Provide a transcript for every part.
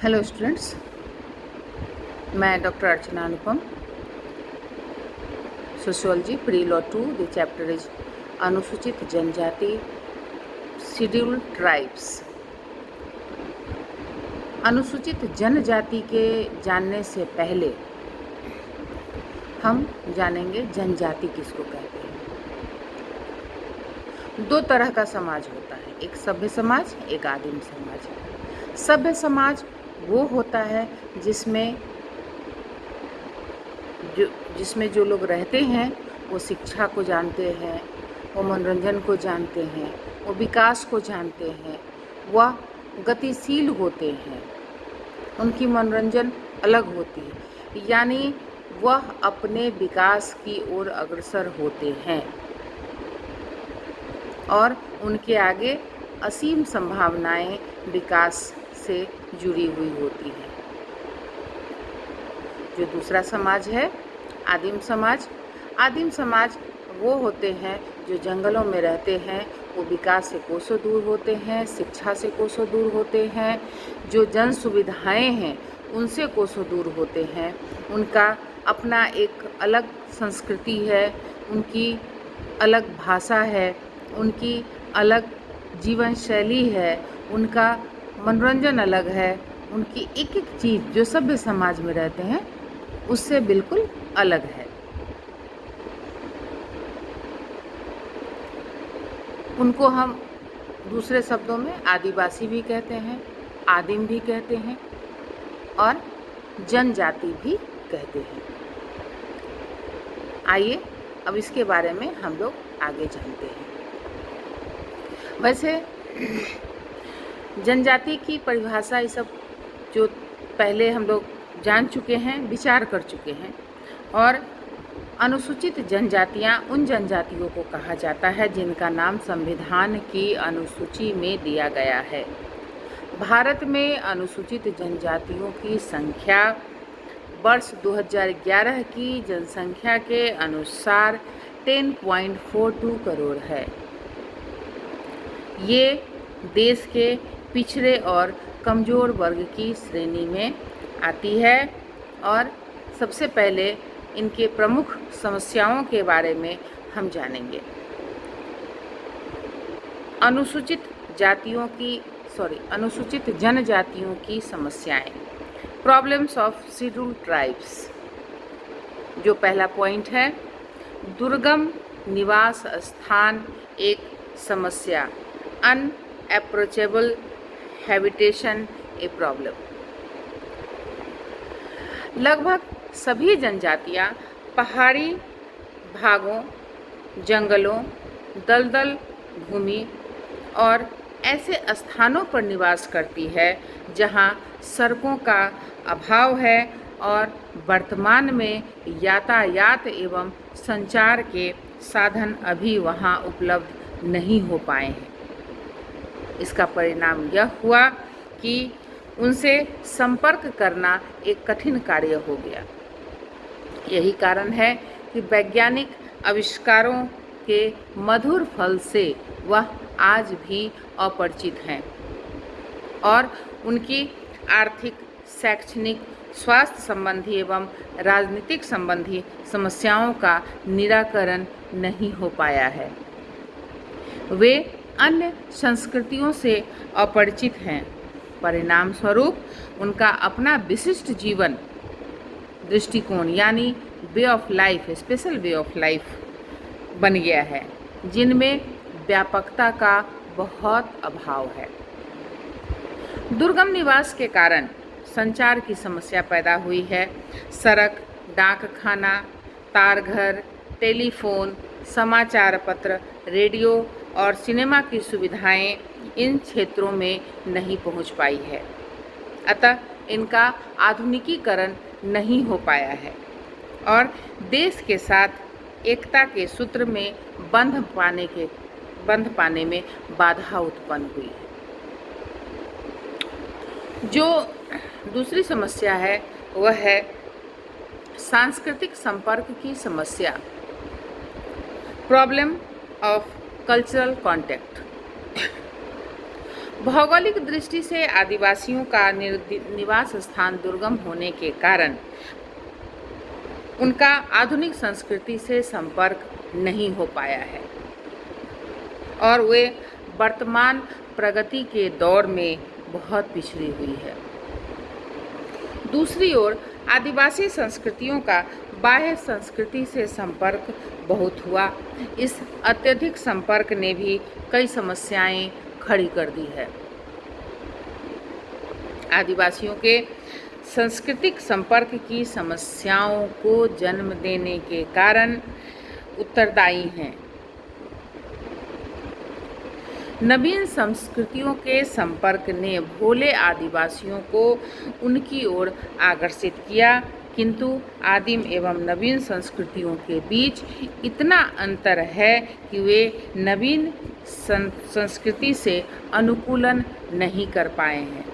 Hello students, मैं doctor Archana Anupam, sociology pre law 2। The chapter is अनुसूचित जनजाति, scheduled tribes. अनुसूचित जनजाति के जानने से पहले हम जानेंगे जनजाति किसको कहते हैं। दो तरह का समाज होता है, एक सभ्य समाज, एक आदिम समाज। सभ्य समाज वो होता है जिसमें जो लोग रहते हैं वो शिक्षा को जानते हैं, वो मनोरंजन को जानते हैं, वो विकास को जानते हैं, वह गतिशील होते हैं, उनकी मनोरंजन अलग होती है, यानी वह अपने विकास की ओर अग्रसर होते हैं और उनके आगे असीम संभावनाएं विकास से जुड़ी हुई होती हैं। जो दूसरा समाज है आदिम समाज। आदिम समाज वो होते हैं जो जंगलों में रहते हैं, वो विकास से कोसों दूर होते हैं, शिक्षा से कोसों दूर होते हैं, जो जन सुविधाएं हैं उनसे कोसों दूर होते हैं। उनका अपना एक अलग संस्कृति है, उनकी अलग भाषा है, उनकी अलग जीवन शैली है, उनका मनोरंजन अलग है, उनकी एक एक चीज़ जो सभ्य समाज में रहते हैं उससे बिल्कुल अलग है। उनको हम दूसरे शब्दों में आदिवासी भी कहते हैं, आदिम भी कहते हैं और जनजाति भी कहते हैं। आइए अब इसके बारे में हम लोग आगे जानते हैं। वैसे जनजाति की परिभाषा ये सब जो पहले हम लोग जान चुके हैं, विचार कर चुके हैं। और अनुसूचित जनजातियां उन जनजातियों को कहा जाता है जिनका नाम संविधान की अनुसूची में दिया गया है। भारत में अनुसूचित जनजातियों की संख्या वर्ष 2011 की जनसंख्या के अनुसार 10.42 करोड़ है। ये देश के पिछड़े और कमज़ोर वर्ग की श्रेणी में आती है। और सबसे पहले इनके प्रमुख समस्याओं के बारे में हम जानेंगे। अनुसूचित जनजातियों की समस्याएं, प्रॉब्लम्स ऑफ शेड्यूल्ड ट्राइब्स। जो पहला पॉइंट है, दुर्गम निवास स्थान एक समस्या, अनअप्रोचेबल हैबिटेशन ए प्रॉब्लम। लगभग सभी जनजातियां पहाड़ी भागों, जंगलों, दलदल भूमि और ऐसे स्थानों पर निवास करती है जहां सड़कों का अभाव है और वर्तमान में यातायात एवं संचार के साधन अभी वहां उपलब्ध नहीं हो पाए हैं। इसका परिणाम यह हुआ कि उनसे संपर्क करना एक कठिन कार्य हो गया। यही कारण है कि वैज्ञानिक आविष्कारों के मधुर फल से वह आज भी अपरिचित हैं और उनकी आर्थिक, शैक्षणिक, स्वास्थ्य संबंधी एवं राजनीतिक संबंधी समस्याओं का निराकरण नहीं हो पाया है। वे अन्य संस्कृतियों से अपरिचित हैं। परिणाम स्वरूप उनका अपना विशिष्ट जीवन दृष्टिकोण यानी way of life, special way of life बन गया है, जिनमें व्यापकता का बहुत अभाव है। दुर्गम निवास के कारण संचार की समस्या पैदा हुई है। सड़क, डाकखाना, तारघर, टेलीफोन, समाचार पत्र, रेडियो और सिनेमा की सुविधाएं इन क्षेत्रों में नहीं पहुंच पाई है। अतः इनका आधुनिकीकरण नहीं हो पाया है और देश के साथ एकता के सूत्र में बंध पाने में बाधा उत्पन्न हुई है। जो दूसरी समस्या है वह है सांस्कृतिक संपर्क की समस्या, प्रॉब्लम ऑफ कल्चरल कॉन्टैक्ट। भौगोलिक दृष्टि से आदिवासियों का निवास स्थान दुर्गम होने के कारण उनका आधुनिक संस्कृति से संपर्क नहीं हो पाया है और वे वर्तमान प्रगति के दौर में बहुत पिछड़ी हुई है। दूसरी ओर आदिवासी संस्कृतियों का बाह्य संस्कृति से संपर्क बहुत हुआ। इस अत्यधिक संपर्क ने भी कई समस्याएं खड़ी कर दी है। आदिवासियों के सांस्कृतिक संपर्क की समस्याओं को जन्म देने के कारण उत्तरदायी हैं। नवीन संस्कृतियों के संपर्क ने भोले आदिवासियों को उनकी ओर आकर्षित किया, किंतु आदिम एवं नवीन संस्कृतियों के बीच इतना अंतर है कि वे नवीन संस्कृति से अनुकूलन नहीं कर पाए हैं।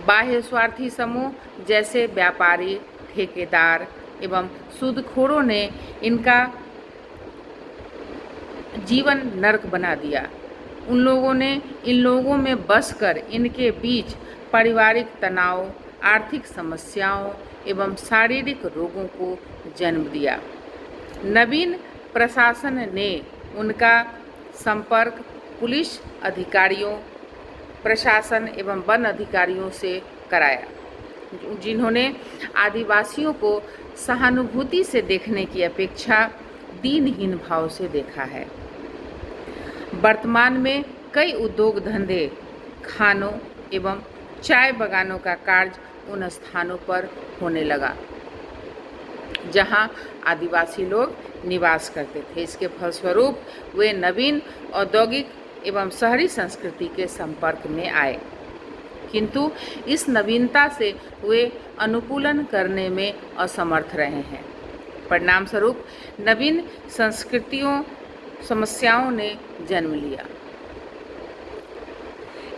बाह्य स्वार्थी समूह जैसे व्यापारी, ठेकेदार एवं सूदखोरों ने इनका जीवन नरक बना दिया। उन लोगों ने इन लोगों में बसकर इनके बीच पारिवारिक तनाव, आर्थिक समस्याओं एवं शारीरिक रोगों को जन्म दिया। नवीन प्रशासन ने उनका संपर्क पुलिस अधिकारियों, प्रशासन एवं वन अधिकारियों से कराया, जिन्होंने आदिवासियों को सहानुभूति से देखने की अपेक्षा दीनहीन भाव से देखा है। वर्तमान में कई उद्योग धंधे, खानों एवं चाय बागानों का कार्य उन स्थानों पर होने लगा जहां आदिवासी लोग निवास करते थे। इसके फलस्वरूप वे नवीन औद्योगिक एवं शहरी संस्कृति के संपर्क में आए, किंतु इस नवीनता से वे अनुकूलन करने में असमर्थ रहे हैं। परिणाम स्वरूप नवीन संस्कृतियों समस्याओं ने जन्म लिया।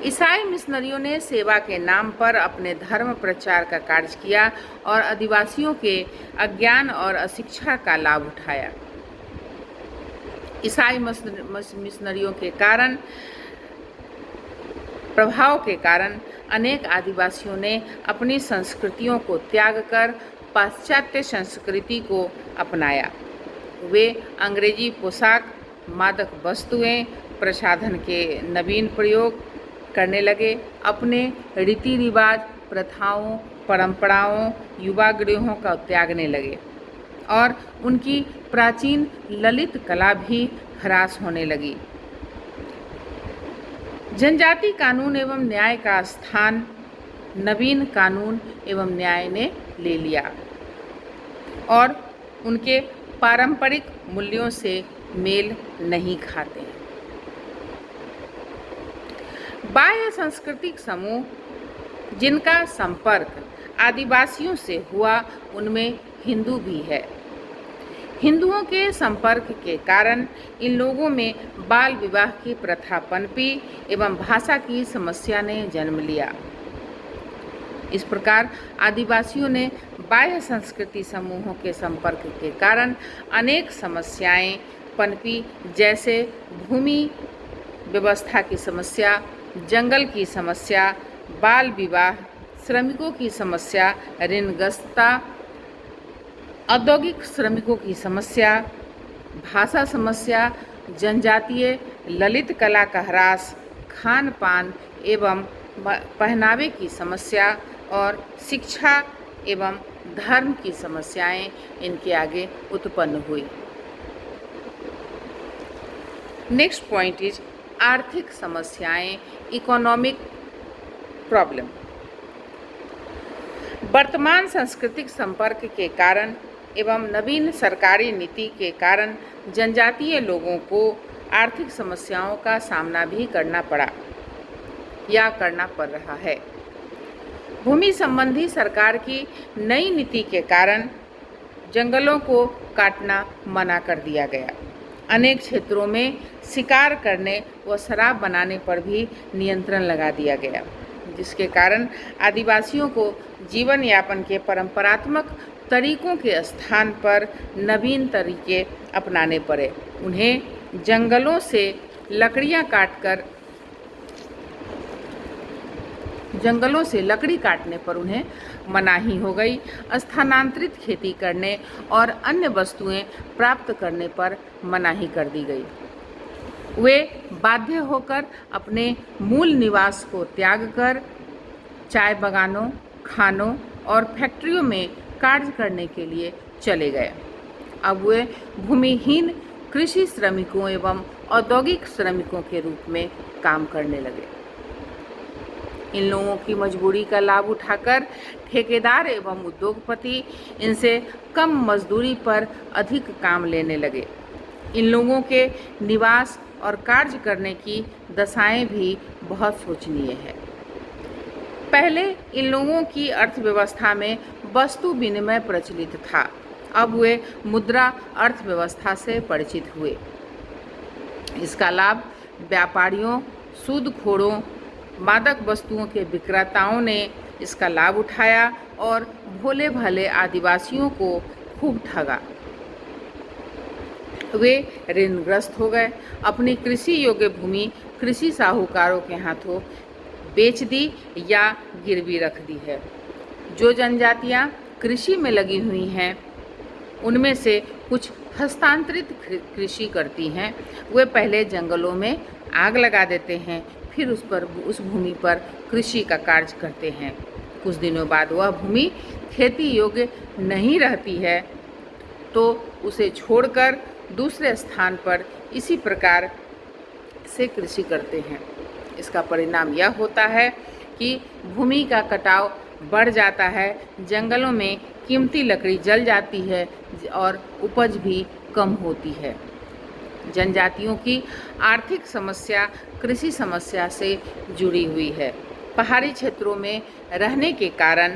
ईसाई मिशनरियों ने सेवा के नाम पर अपने धर्म प्रचार का कार्य किया और आदिवासियों के अज्ञान और अशिक्षा का लाभ उठाया। ईसाई मिशनरियों के प्रभाव के कारण अनेक आदिवासियों ने अपनी संस्कृतियों को त्याग कर पाश्चात्य संस्कृति को अपनाया। वे अंग्रेजी पोशाक, मादक वस्तुएं, प्रसाधन के नवीन प्रयोग करने लगे। अपने रीति रिवाज, प्रथाओं, परंपराओं, युवा गृहों का त्यागने लगे और उनकी प्राचीन ललित कला भी ह्रास होने लगी। जनजाति कानून एवं न्याय का स्थान नवीन कानून एवं न्याय ने ले लिया और उनके पारंपरिक मूल्यों से मेल नहीं खाते हैं। बाह्य सांस्कृतिक समूह जिनका संपर्क आदिवासियों से हुआ, उनमें हिंदू भी है। हिंदुओं के संपर्क के कारण इन लोगों में बाल विवाह की प्रथा पनपी एवं भाषा की समस्या ने जन्म लिया। इस प्रकार आदिवासियों ने बाह्य संस्कृति समूहों के संपर्क के कारण अनेक समस्याएं पनपी, जैसे भूमि व्यवस्था की समस्या, जंगल की समस्या, बाल विवाह, श्रमिकों की समस्या, ऋणग्रस्तता, औद्योगिक श्रमिकों की समस्या, भाषा समस्या, जनजातीय ललित कला का ह्रास, खान पान एवं पहनावे की समस्या और शिक्षा एवं धर्म की समस्याएं इनके आगे उत्पन्न हुई। नेक्स्ट पॉइंट इज आर्थिक समस्याएं, इकोनॉमिक प्रॉब्लम। वर्तमान सांस्कृतिक संपर्क के कारण एवं नवीन सरकारी नीति के कारण जनजातीय लोगों को आर्थिक समस्याओं का सामना भी करना पड़ा या करना पड़ रहा है। भूमि संबंधी सरकार की नई नीति के कारण जंगलों को काटना मना कर दिया गया। अनेक क्षेत्रों में शिकार करने व शराब बनाने पर भी नियंत्रण लगा दिया गया, जिसके कारण आदिवासियों को जीवन यापन के परंपरात्मक तरीकों के स्थान पर नवीन तरीके अपनाने पड़े। उन्हें जंगलों से लकड़ियां काटकर जंगलों से लकड़ी काटने पर उन्हें मनाही हो गई। स्थानांतरित खेती करने और अन्य वस्तुएं प्राप्त करने पर मनाही कर दी गई। वे बाध्य होकर अपने मूल निवास को त्याग कर चाय बागानों, खानों और फैक्ट्रियों में कार्य करने के लिए चले गए। अब वे भूमिहीन कृषि श्रमिकों एवं औद्योगिक श्रमिकों के रूप में काम करने लगे। इन लोगों की मजबूरी का लाभ उठाकर ठेकेदार एवं उद्योगपति इनसे कम मजदूरी पर अधिक काम लेने लगे। इन लोगों के निवास और कार्य करने की दशाएं भी बहुत शोचनीय है। पहले इन लोगों की अर्थव्यवस्था में वस्तु विनिमय प्रचलित था। अब वे मुद्रा अर्थव्यवस्था से परिचित हुए। इसका लाभ व्यापारियों, सूदखोरों, मादक वस्तुओं के विक्रेताओं ने इसका लाभ उठाया और भोले भाले आदिवासियों को खूब ठगा। वे ऋणग्रस्त हो गए। अपनी कृषि योग्य भूमि कृषि साहूकारों के हाथों बेच दी या गिरवी रख दी है। जो जनजातियां कृषि में लगी हुई हैं, उनमें से कुछ हस्तांतरित कृषि करती हैं। वे पहले जंगलों में आग लगा देते हैं, फिर उस भूमि पर कृषि का कार्य करते हैं। कुछ दिनों बाद वह भूमि खेती योग्य नहीं रहती है तो उसे छोड़कर दूसरे स्थान पर इसी प्रकार से कृषि करते हैं। इसका परिणाम यह होता है कि भूमि का कटाव बढ़ जाता है, जंगलों में कीमती लकड़ी जल जाती है और उपज भी कम होती है। जनजातियों की आर्थिक समस्या कृषि समस्या से जुड़ी हुई है। पहाड़ी क्षेत्रों में रहने के कारण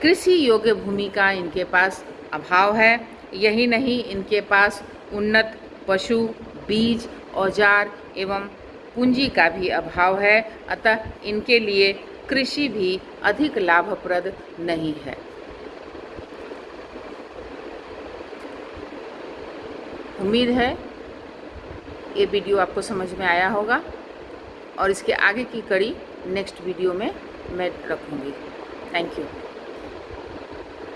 कृषि योग्य भूमि का इनके पास अभाव है। यही नहीं, इनके पास उन्नत पशु, बीज, औजार एवं पूंजी का भी अभाव है। अतः इनके लिए कृषि भी अधिक लाभप्रद नहीं है। उम्मीद है ये वीडियो आपको समझ में आया होगा और इसके आगे की कड़ी नेक्स्ट वीडियो में मैं रखूँगी। Thank you.